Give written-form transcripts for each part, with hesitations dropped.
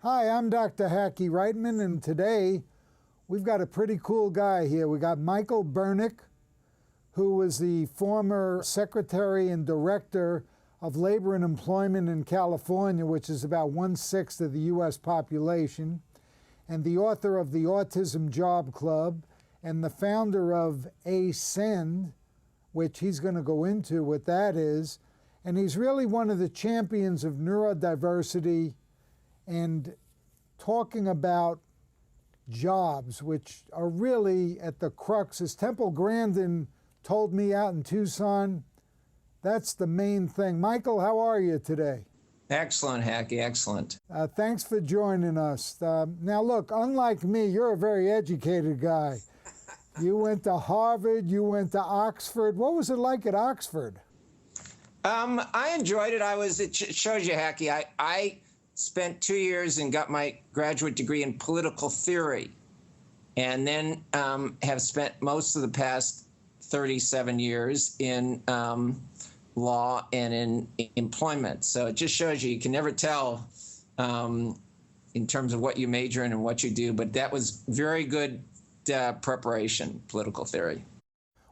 Hi, I'm Dr. Hackie Reitman, and today we've got a pretty cool guy here. We got Michael Bernick, who was the former Secretary and Director of Labor and Employment in California, which is about 1/6 of the U.S. population, and the author of the Autism Job Club, and the founder of AASCEND, which he's going to go into what that is. And he's really one of the champions of neurodiversity and talking about jobs, which are really at the crux. As Temple Grandin told me out in Tucson, that's the main thing. Michael, how are you today? Excellent, Hackie, excellent. Thanks for joining us. Now look, unlike me, you're a very educated guy. You went to Harvard, you went to Oxford. What was it like at Oxford? I enjoyed it. It shows you, Hackie, I spent 2 years and got my graduate degree in political theory, and then have spent most of the past 37 years in law and in employment. So it just shows you can never tell in terms of what you major in and what you do, but that was very good preparation, political theory.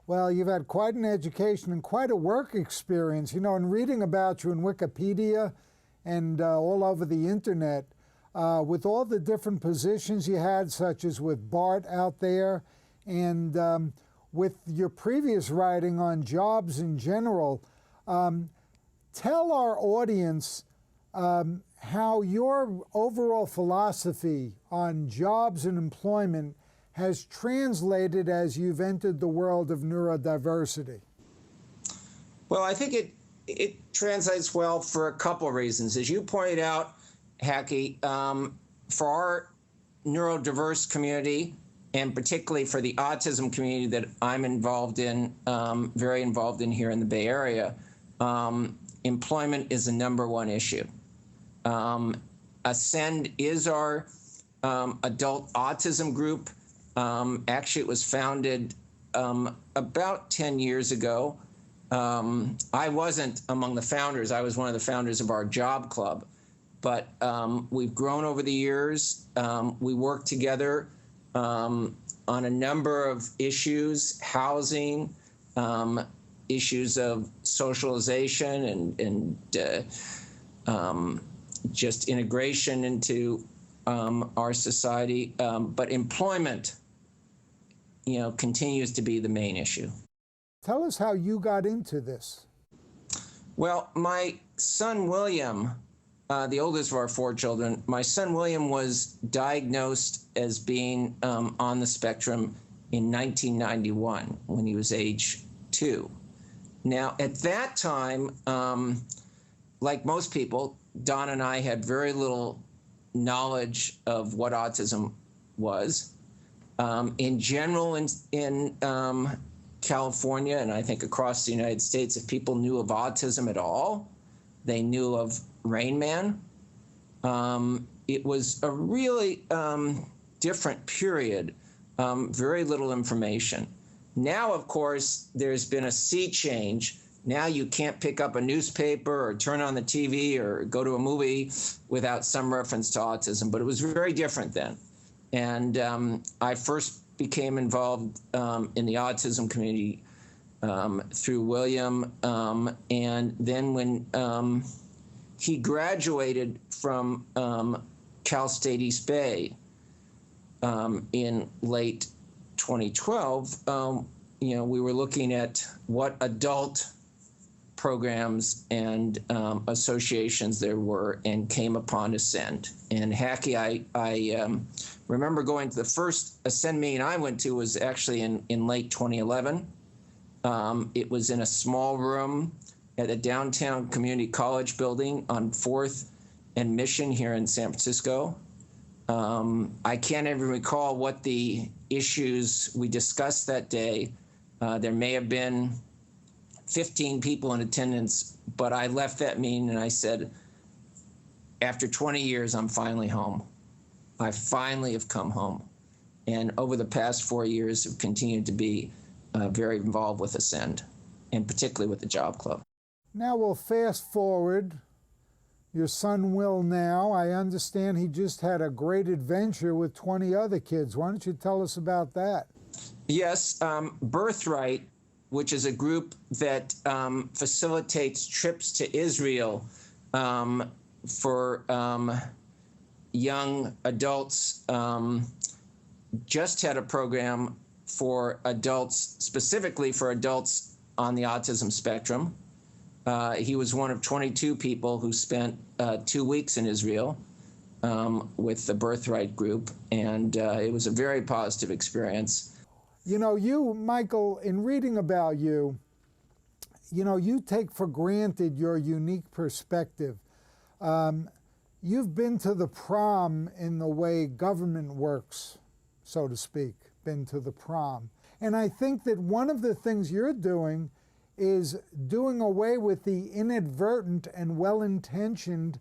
Well, you've had quite an education and quite a work experience. You know, in reading about you in Wikipedia and all over the internet, with all the different positions you had, such as with BART out there, and with your previous writing on jobs in general, tell our audience how your overall philosophy on jobs and employment has translated as you've entered the world of neurodiversity. Well, I think it translates well for a couple of reasons. As you pointed out, Hackie, for our neurodiverse community, and particularly for the autism community that I'm involved in, very involved in here in the Bay Area, employment is the #1 issue. AASCEND is our adult autism group. Actually, it was founded about 10 years ago. I wasn't among the founders. I was one of the founders of our job club. But we've grown over the years. We work together on a number of issues: housing, issues of socialization, and just integration into our society. But employment, continues to be the main issue. Tell us how you got into this. Well, my son William, the oldest of our 4 children, my son William was diagnosed as being on the spectrum in 1991 when he was age 2. Now, at that time, like most people, Don and I had very little knowledge of what autism was. In general, in California, and I think across the United States, if people knew of autism at all, they knew of Rain Man. It was a really different period, very little information. Now, of course, there's been a sea change. Now you can't pick up a newspaper or turn on the TV or go to a movie without some reference to autism, but it was very different then. And I first became involved in the autism community through William, and then when he graduated from Cal State East Bay in late 2012, we were looking at what adult programs and associations there were, and came upon AASCEND. And Hackie, I remember going to the first AASCEND meeting I went to was actually in late 2011. It was in a small room at the downtown community college building on 4th and Mission here in San Francisco. I can't even recall what the issues we discussed that day. There may have been 15 people in attendance, but I left that meeting and I said, after 20 years, I'm finally home. I finally have come home. And over the past 4 years, have continued to be very involved with AASCEND, and particularly with the Job Club. Now we'll fast forward your son Will now. I understand he just had a great adventure with 20 other kids. Why don't you tell us about that? Yes, Birthright, which is a group that facilitates trips to Israel for young adults, just had a program for adults, specifically for adults on the autism spectrum. He was one of 22 people who spent 2 weeks in Israel with the Birthright group, and it was a very positive experience. You know, you, Michael, in reading about you, you know, you take for granted your unique perspective. You've been to the prom in the way government works, so to speak, been to the prom. And I think that one of the things you're doing is doing away with the inadvertent and well-intentioned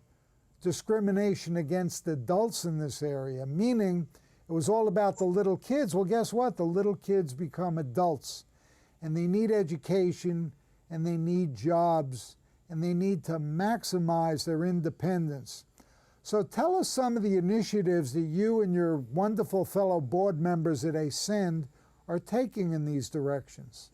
discrimination against adults in this area, meaning it was all about the little kids. Well, guess what? The little kids become adults, and they need education, and they need jobs, and they need to maximize their independence. So tell us some of the initiatives that you and your wonderful fellow board members at AASCEND are taking in these directions.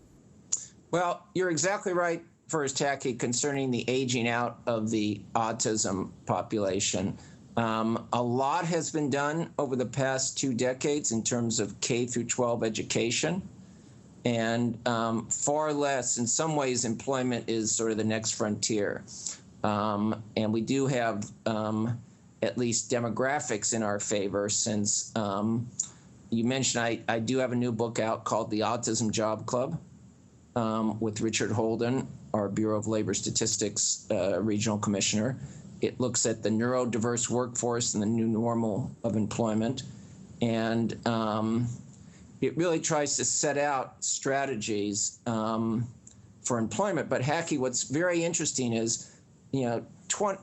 Well, you're exactly right, first, Hackie, concerning the aging out of the autism population. A lot has been done over the past 2 decades in terms of K through 12 education, and far less, in some ways, employment is sort of the next frontier. And we do have at least demographics in our favor, since you mentioned I do have a new book out called The Autism Job Club with Richard Holden, our Bureau of Labor Statistics regional commissioner. It looks at the neurodiverse workforce and the new normal of employment. And it really tries to set out strategies for employment. But Hackie, what's very interesting is, you know,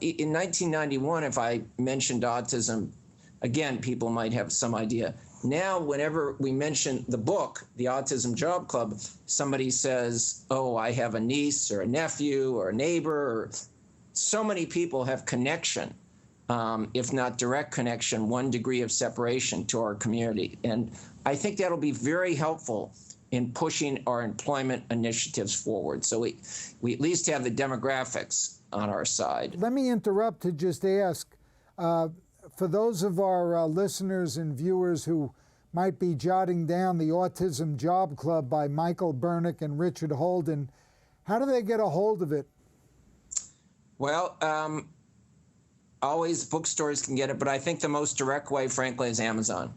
in 1991, if I mentioned autism, again, people might have some idea. Now, whenever we mention the book, The Autism Job Club, somebody says, oh, I have a niece or a nephew or a neighbor, or so many people have connection, if not direct connection, 1 degree of separation to our community. And I think that'll be very helpful in pushing our employment initiatives forward. So we at least have the demographics on our side. Let me interrupt to just ask, for those of our listeners and viewers who might be jotting down The Autism Job Club by Michael Bernick and Richard Holden, how do they get a hold of it? Well, always bookstores can get it, but I think the most direct way, frankly, is Amazon.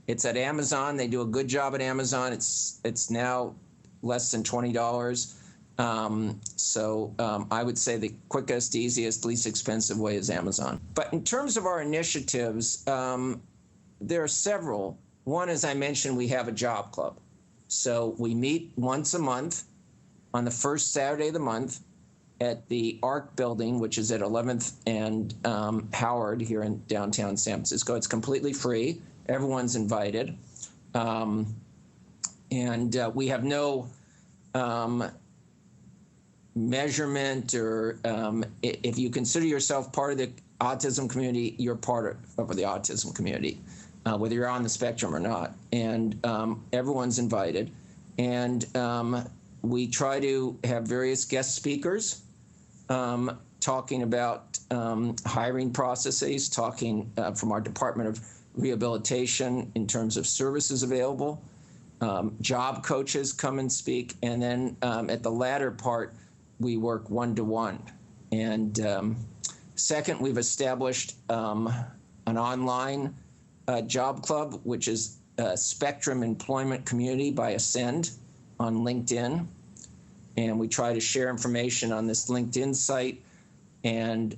It's at Amazon. They do a good job at Amazon. It's now less than $20. So I would say the quickest, easiest, least expensive way is Amazon. But in terms of our initiatives, there are several. One, as I mentioned, we have a job club. So we meet once a month on the first Saturday of the month at the ARC building, which is at 11th and Howard here in downtown San Francisco. It's completely free. Everyone's invited. And we have no measurement, or if you consider yourself part of the autism community, you're part of the autism community, whether you're on the spectrum or not. And everyone's invited. And we try to have various guest speakers talking about hiring processes, talking from our Department of Rehabilitation in terms of services available. Job coaches come and speak. And then at the latter part, we work one-to-one. And second, we've established an online job club, which is Spectrum Employment Community by AASCEND on LinkedIn. And we try to share information on this LinkedIn site. And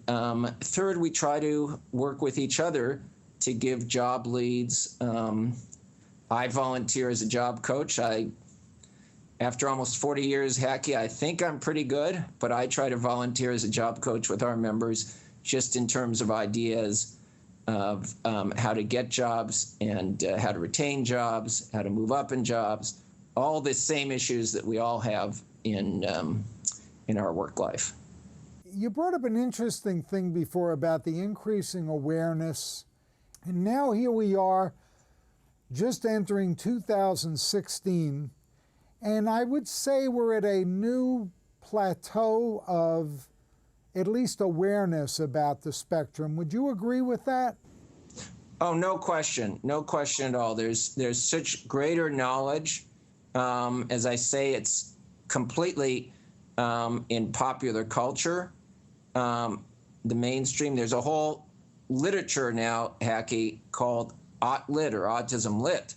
third, we try to work with each other to give job leads. I volunteer as a job coach. After almost 40 years, Hackie, I think I'm pretty good, but I try to volunteer as a job coach with our members, just in terms of ideas of how to get jobs and how to retain jobs, how to move up in jobs, all the same issues that we all have in our work life. You brought up an interesting thing before about the increasing awareness, and now here we are just entering 2016, and I would say we're at a new plateau of at least awareness about the spectrum. Would you agree with that? Oh, no question. No question at all. There's such greater knowledge. As I say, it's completely in popular culture, the mainstream. There's a whole literature now, Hackie, called Lit or Autism Lit,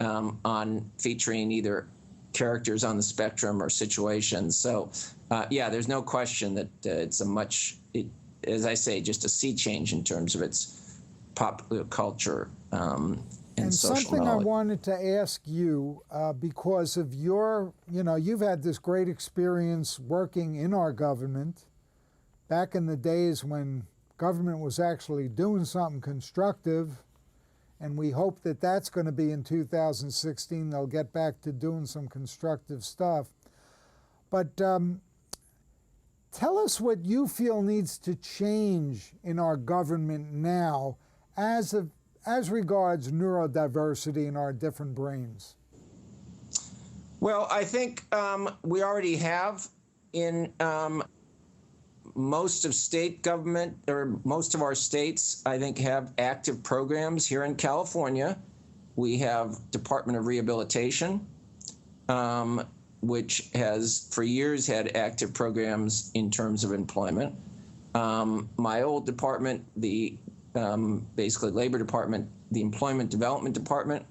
on featuring either characters on the spectrum or situations. So, yeah, there's no question that it's as I say, just a sea change in terms of its popular culture and social something knowledge. I wanted to ask you, because of you've had this great experience working in our government back in the days when government was actually doing something constructive, and we hope that that's going to be in 2016. They'll get back to doing some constructive stuff. But tell us what you feel needs to change in our government now as regards neurodiversity in our different brains. Well, I think we already have in most of state government, or most of our states, I think, have active programs. Here in California, we have Department of Rehabilitation, which has for years had active programs in terms of employment. My old department, the basically Labor Department, the Employment Development Department,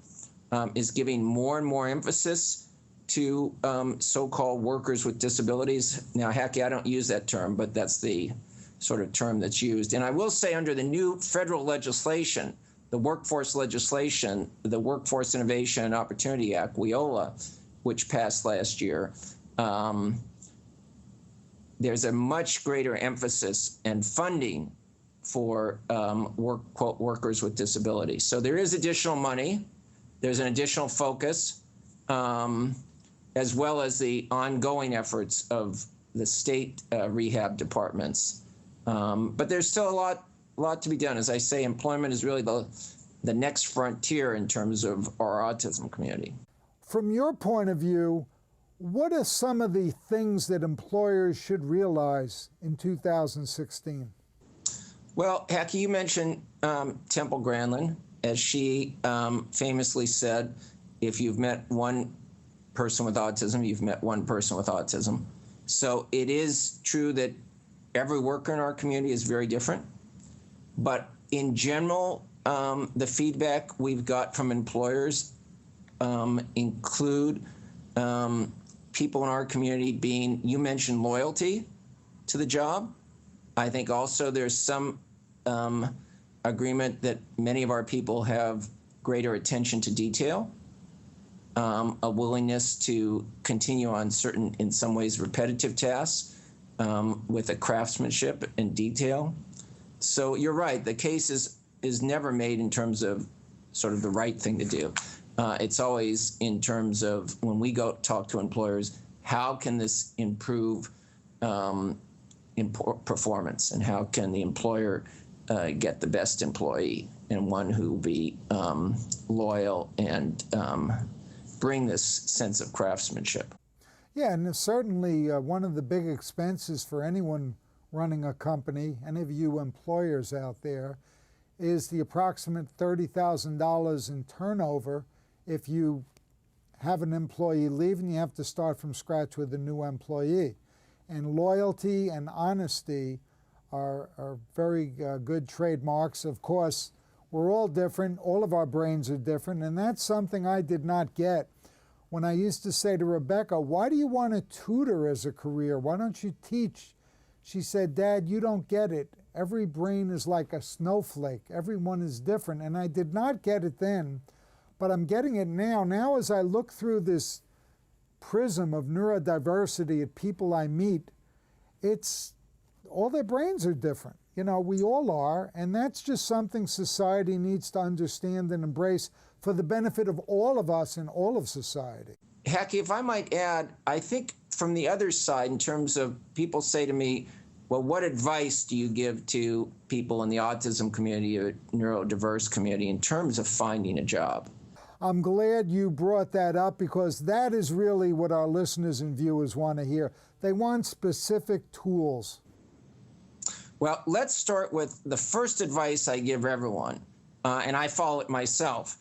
is giving more and more emphasis to so-called workers with disabilities. Now, Hackie, I don't use that term, but that's the sort of term that's used. And I will say, under the new federal legislation, the workforce legislation, the Workforce Innovation and Opportunity Act, WIOLA, which passed last year, there's a much greater emphasis and funding for workers with disabilities. So there is additional money, there's an additional focus, as well as the ongoing efforts of the state rehab departments. But there's still a lot to be done. As I say, employment is really the next frontier in terms of our autism community. From your point of view, what are some of the things that employers should realize in 2016? Well, Hackie, you mentioned Temple Grandin. As she famously said, if you've met one person with autism, you've met one person with autism. So it is true that every worker in our community is very different. But in general, the feedback we've got from employers include people in our community being, you mentioned loyalty to the job. I think also there's some agreement that many of our people have greater attention to detail, a willingness to continue on certain, in some ways, repetitive tasks with a craftsmanship and detail. So you're right, the case is never made in terms of sort of the right thing to do. It's always in terms of, when we go talk to employers, how can this improve performance, and how can the employer get the best employee, and one who will be loyal and bring this sense of craftsmanship. Yeah, and certainly one of the big expenses for anyone running a company, any of you employers out there, is the approximate $30,000 in turnover if you have an employee leave and you have to start from scratch with a new employee. And loyalty and honesty are very good trademarks. Of course, we're all different. All of our brains are different. And that's something I did not get when I used to say to Rebecca, why do you want to tutor as a career? Why don't you teach? She said, Dad, you don't get it. Every brain is like a snowflake. Everyone is different. And I did not get it then, but I'm getting it now. Now, as I look through this prism of neurodiversity at people I meet, it's all their brains are different. You know, we all are, and that's just something society needs to understand and embrace for the benefit of all of us and all of society. Hackie, if I might add, I think from the other side, in terms of people say to me, well, what advice do you give to people in the autism community or neurodiverse community in terms of finding a job? I'm glad you brought that up, because that is really what our listeners and viewers want to hear. They want specific tools. Well, let's start with the first advice I give everyone, and I follow it myself,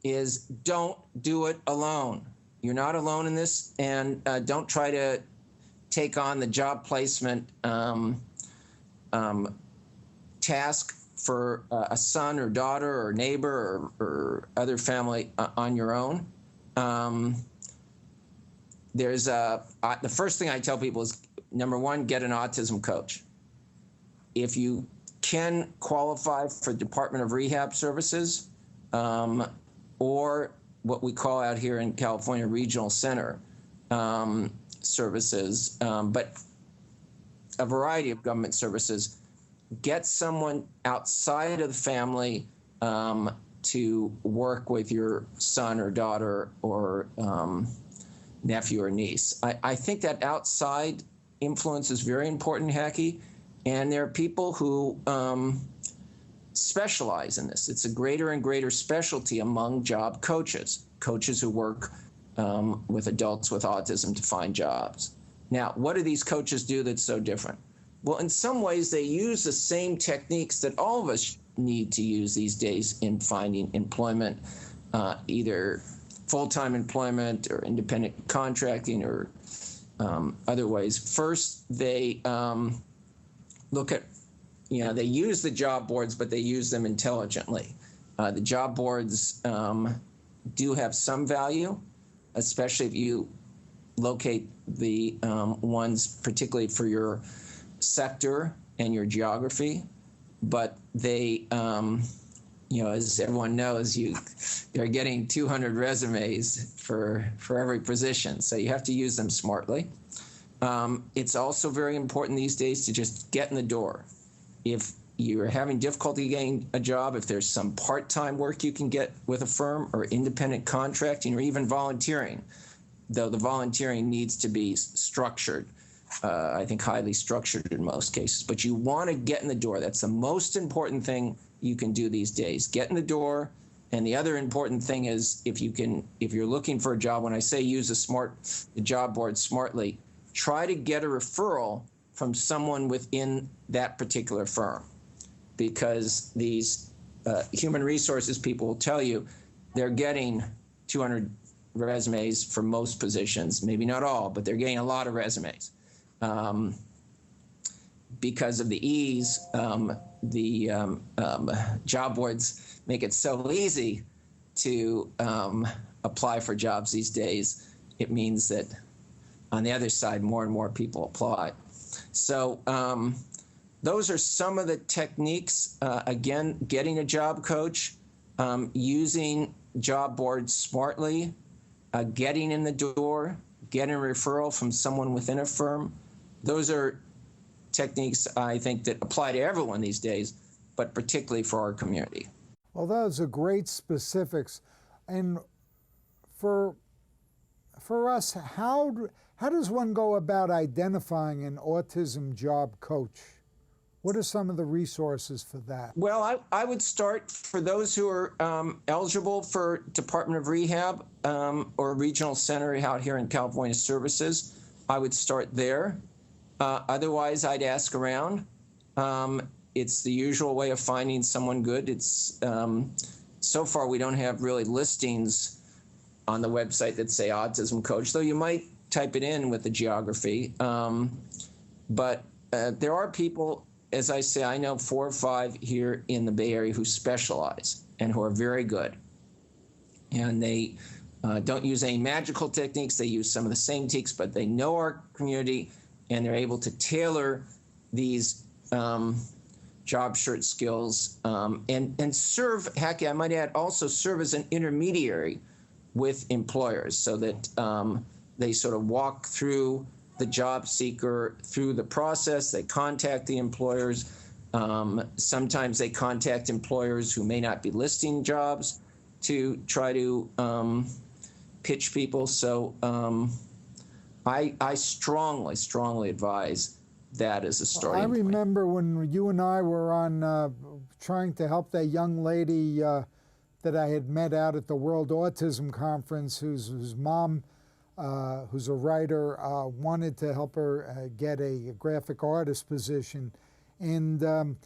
is don't do it alone. You're not alone in this, and don't try to take on the job placement task for a son or daughter or neighbor or other family on your own. The first thing I tell people is, number one, get an autism coach. If you can qualify for Department of Rehab services, or what we call out here in California regional center services, but a variety of government services, get someone outside of the family to work with your son or daughter or nephew or niece. I think that outside influence is very important, Hackie, and there are people who specialize in this. It's a greater and greater specialty among job coaches who work with adults with autism to find jobs. Now, what do these coaches do that's so different? Well, in some ways, they use the same techniques that all of us need to use these days in finding employment, either full-time employment or independent contracting or other ways. First, they look at, they use the job boards, but they use them intelligently. The job boards do have some value, especially if you locate the ones particularly for your sector and your geography. But they, as everyone knows, they're getting 200 resumes for every position, so you have to use them smartly. It's also very important these days to just get in the door. If you're having difficulty getting a job, if there's some part-time work you can get with a firm or independent contracting or even volunteering, though the volunteering needs to be structured, I think highly structured in most cases. But you want to get in the door. That's the most important thing you can do these days. Get in the door. And the other important thing is if you're looking for a job, when I say use the job board smartly, try to get a referral from someone within that particular firm, because these human resources people will tell you they're getting 200 resumes for most positions, maybe not all, but they're getting a lot of resumes. Because of the ease, the job boards make it so easy to apply for jobs these days. It means that on the other side, more and more people apply. So those are some of the techniques. Again, getting a job coach, using job boards smartly, getting in the door, getting a referral from someone within a firm. Those are techniques, I think, that apply to everyone these days, but particularly for our community. Well, those are great specifics. And for us, how does one go about identifying an autism job coach? What are some of the resources for that? Well, I would start for those who are eligible for Department of Rehab or Regional Center out here in California Services. I would start there. Otherwise, I'd ask around. It's the usual way of finding someone good. It's so far we don't have really listings on the website that say autism coach, though you might type it in with the geography. But there are people, as I say, I know 4 or 5 here in the Bay Area who specialize and who are very good. And they don't use any magical techniques. They use some of the same techniques, but they know our community, and they're able to tailor these job search skills and serve, Hackie, I might add, also serve as an intermediary with employers so that they sort of walk through the job seeker through the process. They contact the employers. Sometimes they contact employers who may not be listing jobs to try to pitch people. So I strongly advise that as a starting I point. remember when you and I were on trying to help that young lady that I had met out at the World Autism Conference, whose mom, who's a writer, wanted to help her get a graphic artist position. And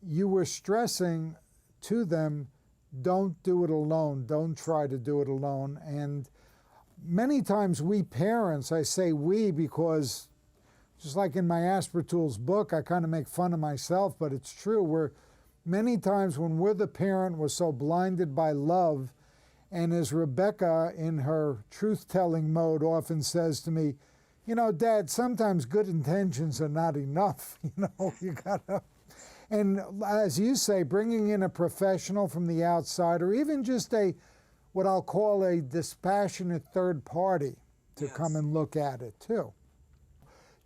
you were stressing to them, don't do it alone, don't try to do it alone. And many times we parents, I say we because just like in my Aspertools book, I kind of make fun of myself, but it's true. Many times when we're the parent, we're so blinded by love. And as Rebecca, in her truth-telling mode, often says to me, you know, Dad, sometimes good intentions are not enough. You know, you gotta. And as you say, bringing in a professional from the outside, or even just what I'll call a dispassionate third party to come and look at it too.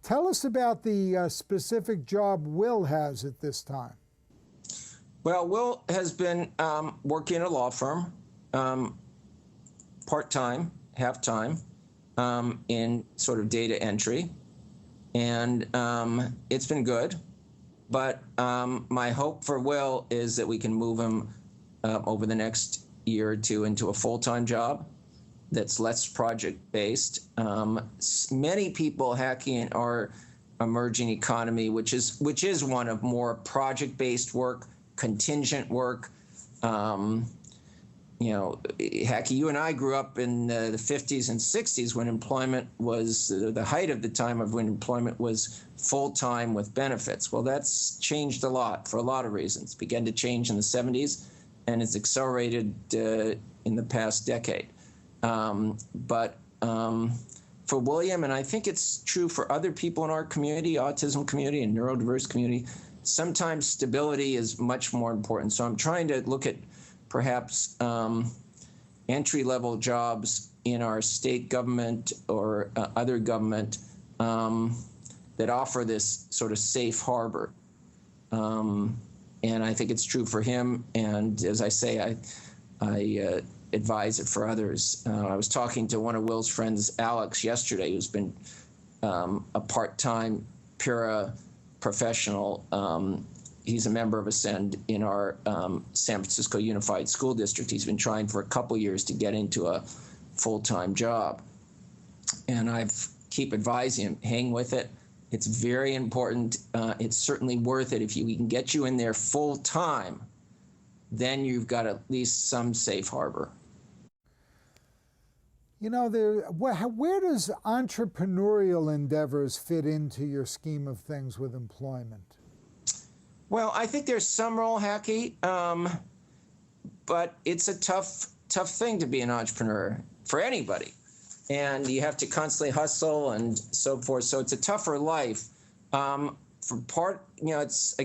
Tell us about the specific job Will has at this time. Well, Will has been working in a law firm, part-time, half-time, in sort of data entry, and it's been good. But my hope for Will is that we can move him over the next year or two into a full-time job that's less project-based. Many people, Hackie, in our emerging economy, which is one of more project-based work, contingent work. You know, Hackie, you and I grew up in the 50s and 60s when employment was, the height of the time of when employment was full-time with benefits. Well, that's changed a lot for a lot of reasons. It began to change in the 70s, and it's accelerated in the past decade. But for William, and I think it's true for other people in our community, autism community and neurodiverse community, sometimes stability is much more important. So I'm trying to look at perhaps entry-level jobs in our state government or other government that offer this sort of safe harbor. And I think it's true for him. And as I say, I advise it for others. I was talking to one of Will's friends, Alex, yesterday, who's been a part-time professional. He's a member of AASCEND in our San Francisco Unified School District. He's been trying for a couple years to get into a full-time job. And I keep advising him, hang with it. It's very important. It's certainly worth it. If we can get you in there full-time, then you've got at least some safe harbor. You know, where does entrepreneurial endeavors fit into your scheme of things with employment? Well, I think there's some role, Hackie, but it's a tough thing to be an entrepreneur for anybody. And you have to constantly hustle and so forth. So it's a tougher life. For parts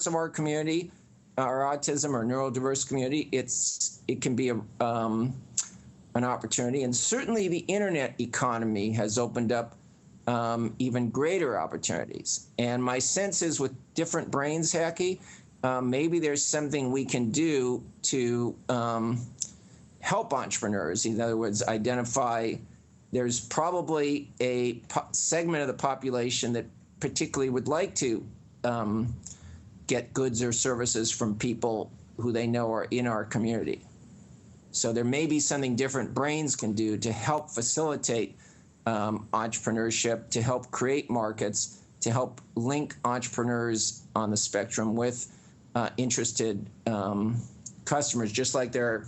of our community, our autism or neurodiverse community, it can be an opportunity. And certainly the internet economy has opened up even greater opportunities. And my sense is with different brains, Hackie, maybe there's something we can do to help entrepreneurs. In other words, identify there's probably a segment of the population that particularly would like to get goods or services from people who they know are in our community. So there may be something different brains can do to help facilitate entrepreneurship, to help create markets, to help link entrepreneurs on the spectrum with interested customers, just like there are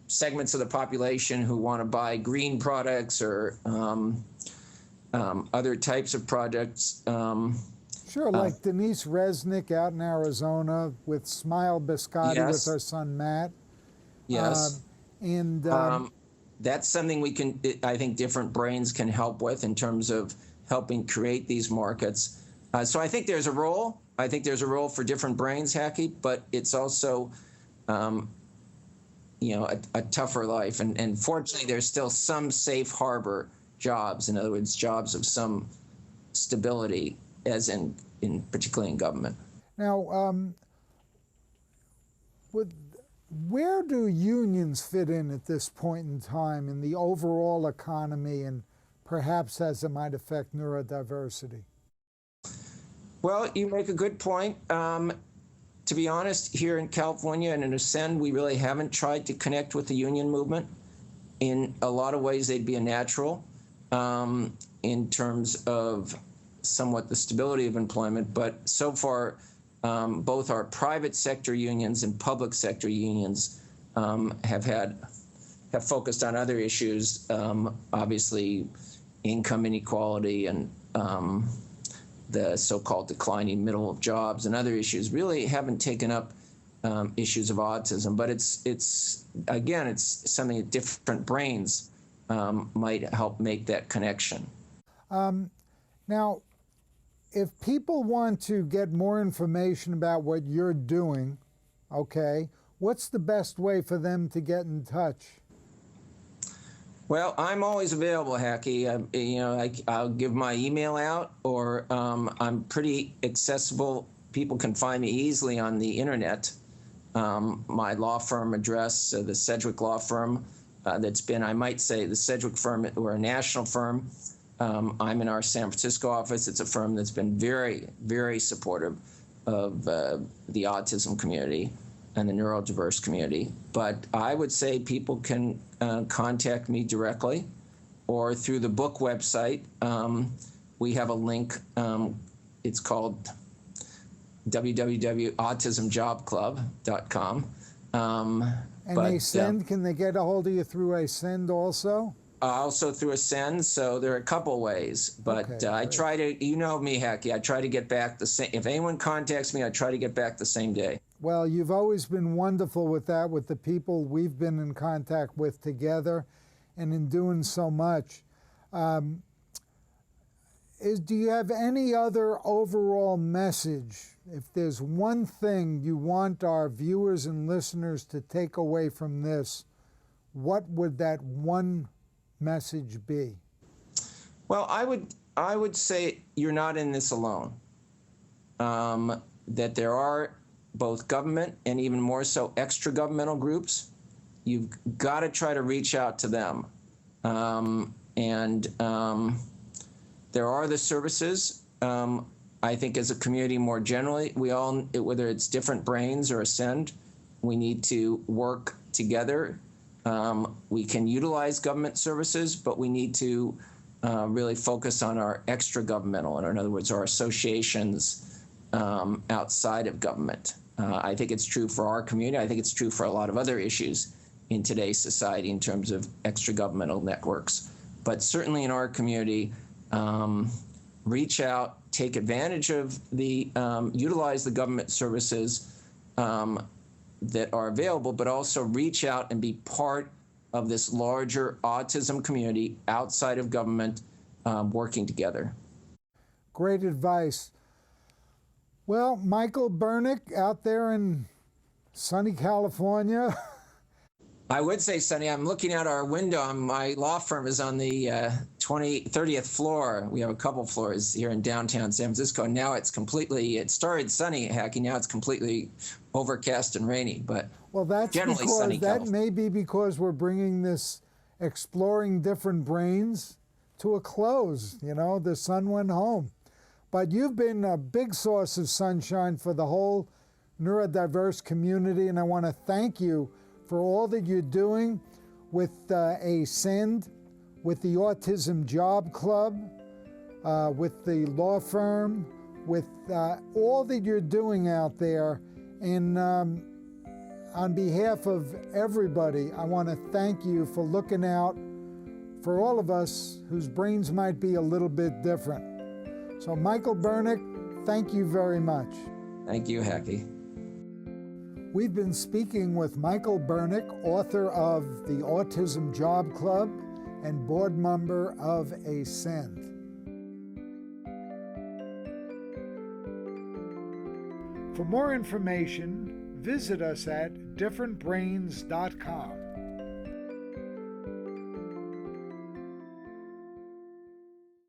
segments of the population who want to buy green products or other types of products. Sure, like Denise Resnick out in Arizona with Smile Biscotti with her son Matt. Yes. That's something I think different brains can help with in terms of helping create these markets. So I think there's a role. I think there's a role for different brains, Hackie, but it's also, a tougher life. And fortunately, there's still some safe harbor jobs. In other words, jobs of some stability, as in particularly in government. Now, where do unions fit in at this point in time in the overall economy and perhaps as it might affect neurodiversity? Well, you make a good point. To be honest, here in California and in AASCEND, we really haven't tried to connect with the union movement. In a lot of ways, they'd be a natural in terms of somewhat the stability of employment. But so far, both our private sector unions and public sector unions have focused on other issues, obviously income inequality and the so-called declining middle of jobs and other issues. Really haven't taken up issues of autism, but it's again, it's something that different brains might help make that connection. Now, if people want to get more information about what you're doing, okay, what's the best way for them to get in touch? Well, I'm always available, Hackie. I'll give my email out, or I'm pretty accessible. People can find me easily on the internet. My law firm address, the Sedgwick Law Firm, that's been, I might say, the Sedgwick firm, we're a national firm. I'm in our San Francisco office. It's a firm that's been very, very supportive of the autism community and the neurodiverse community. But I would say people can contact me directly or through the book website. We have a link. It's called www.autismjobclub.com. And AASCEND, can they get a hold of you through AASCEND also? Also through AASCEND, so there are a couple ways, but Okay, I try to, you know me, Hackie, I try to get back the same, if anyone contacts me, I try to get back the same day. Well, you've always been wonderful with that, with the people we've been in contact with together, and in doing so much. Do you have any other overall message? If there's one thing you want our viewers and listeners to take away from this, what would that one message be? Well, I would say you're not in this alone. That there are both government and even more so extra-governmental groups. You've got to try to reach out to them. There are the services. I think as a community more generally, we all, whether it's different brains or AASCEND, we need to work together. We can utilize government services, but we need to really focus on our extra-governmental, in other words, our associations outside of government. I think it's true for our community. I think it's true for a lot of other issues in today's society in terms of extra-governmental networks. But certainly in our community, reach out, take advantage of the, utilize the government services that are available, but also reach out and be part of this larger autism community outside of government, working together. Great advice. Well, Michael Bernick out there in sunny California. I would say, Sonny, I'm looking out our window. My law firm is on the 30th floor. We have a couple floors here in downtown San Francisco. Now it's completely, it started sunny, Hackie. Now it's completely overcast and rainy, but well, that's generally because sunny. That may be because we're bringing this exploring different brains to a close. You know, the sun went home. But you've been a big source of sunshine for the whole neurodiverse community, and I want to thank you for all that you're doing with AASCEND, with the Autism Job Club, with the law firm, with all that you're doing out there. And on behalf of everybody, I want to thank you for looking out for all of us whose brains might be a little bit different. So Michael Bernick, thank you very much. Thank you, Hackie. We've been speaking with Michael Bernick, author of the Autism Job Club and board member of AASCEND. For more information, visit us at differentbrains.com.